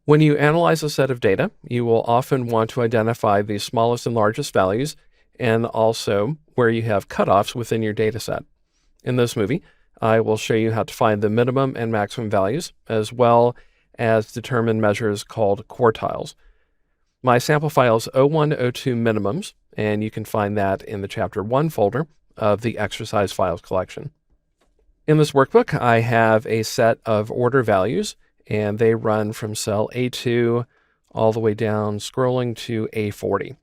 When you analyze a set of data, you will often want to identify the smallest and largest values and also where you have cutoffs within your data set. In this movie, I will show you how to find the minimum and maximum values, as well as determine measures called quartiles. My sample file is 0102 minimums, and you can find that in the Chapter 1 folder of the exercise files collection. In this workbook, I have a set of order values, and they run from cell A2 all the way down, scrolling to A40.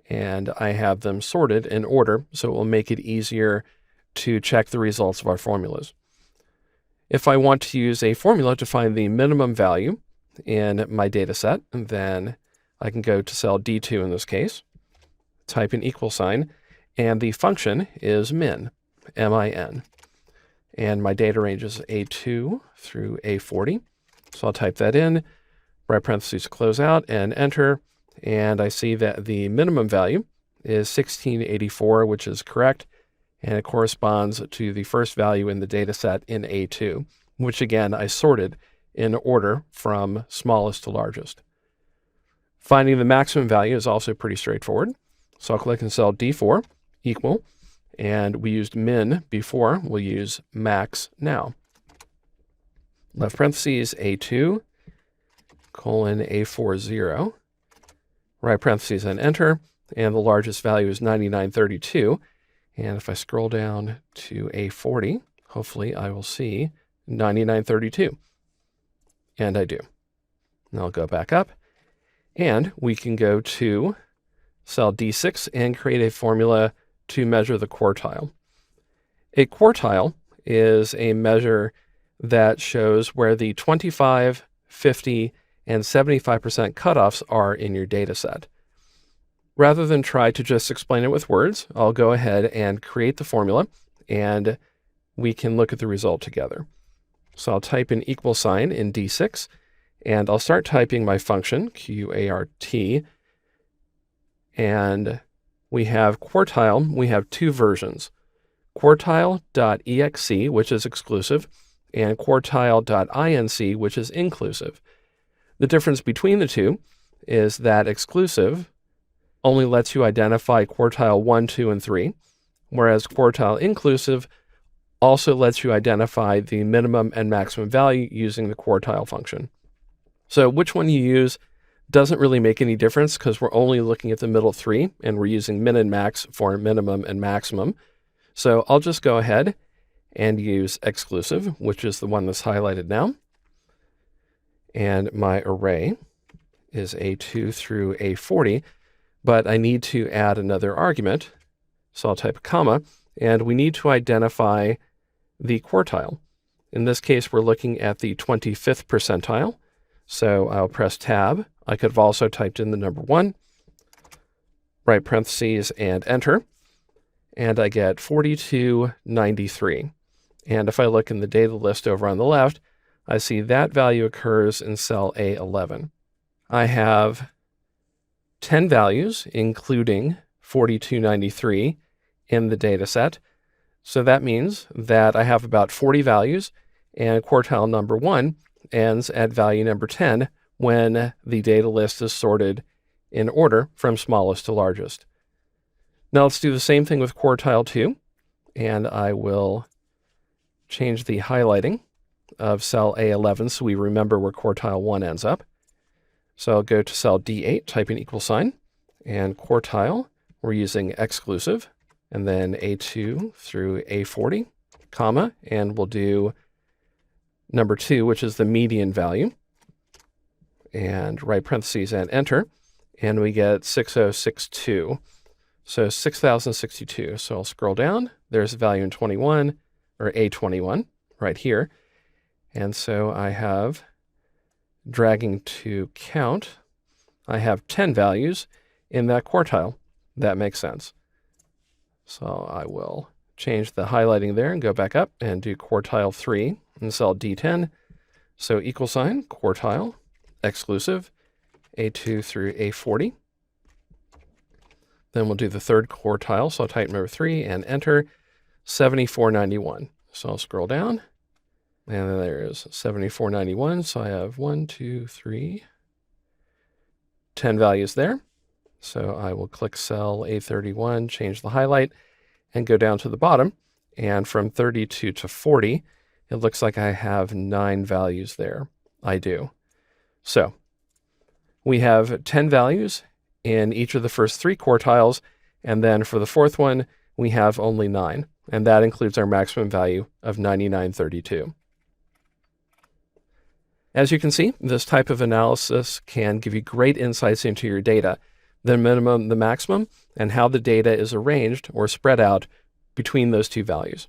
And I have them sorted in order, so it will make it easier to check the results of our formulas. If I want to use a formula to find the minimum value in my data set, then I can go to cell D2 in this case, type an equal sign, and the function is min, M-I-N. And my data range is A2 through A40. So I'll type that in, right parentheses, close out, and enter. And I see that the minimum value is 1684, which is correct. And it corresponds to the first value in the data set in A2, which again, I sorted in order from smallest to largest. Finding the maximum value is also pretty straightforward. So I'll click in cell D4, equal, and we used min before, we'll use max now. Left parentheses, A2, colon A40, right parentheses, and enter, and the largest value is 9932. And if I scroll down to A40, hopefully I will see 9932. And I do. Now I'll go back up, and we can go to cell D6 and create a formula to measure the quartile. A quartile is a measure that shows where the 25, 50, and 75% cutoffs are in your data set. Rather than try to just explain it with words, I'll go ahead and create the formula, and we can look at the result together. So I'll type an equal sign in D6, and I'll start typing my function, Q-A-R-T, and we have quartile. We have two versions, quartile.exe, which is exclusive, and quartile.inc, which is inclusive. The difference between the two is that exclusive only lets you identify quartile 1, 2, and 3, whereas quartile inclusive also lets you identify the minimum and maximum value using the quartile function. So which one you use doesn't really make any difference because we're only looking at the middle three, and we're using min and max for minimum and maximum. So I'll just go ahead and use exclusive, which is the one that's highlighted now. And my array is A2 through A40, but I need to add another argument. So I'll type a comma, and we need to identify the quartile. In this case, we're looking at the 25th percentile. So I'll press tab. I could have also typed in the number 1, right parentheses, and enter. And I get 4293. And if I look in the data list over on the left, I see that value occurs in cell A11. I have 10 values, including 4293, in the data set. So that means that I have about 40 values, and quartile number 1 ends at value number 10 when the data list is sorted in order from smallest to largest. Now let's do the same thing with quartile 2, and I will change the highlighting of cell A11 so we remember where quartile 1 ends up. So I'll go to cell D8, type an equal sign, and quartile, we're using exclusive, and then A2 through A40, comma, and we'll do number 2, which is the median value, and right parentheses and enter, and we get 6062. So 6062. So I'll scroll down. There's a value in 21, or A21, right here. And so I have, dragging to count, I have 10 values in that quartile. That makes sense. So I will change the highlighting there and go back up and do quartile 3 in cell D10. So equal sign, quartile, exclusive, A2 through A40. Then we'll do the third quartile. So I'll type number 3 and enter, 7491. So I'll scroll down And then there's 7491. So I have 1, 2, 3, 10 values there. So I will click cell A31, change the highlight, and go down to the bottom. And from 32 to 40, it looks like I have 9 values there. I do. So we have 10 values in each of the first 3 quartiles. And then for the fourth one, we have only 9. And that includes our maximum value of 9932. As you can see, this type of analysis can give you great insights into your data, the minimum, the maximum, and how the data is arranged or spread out between those 2 values.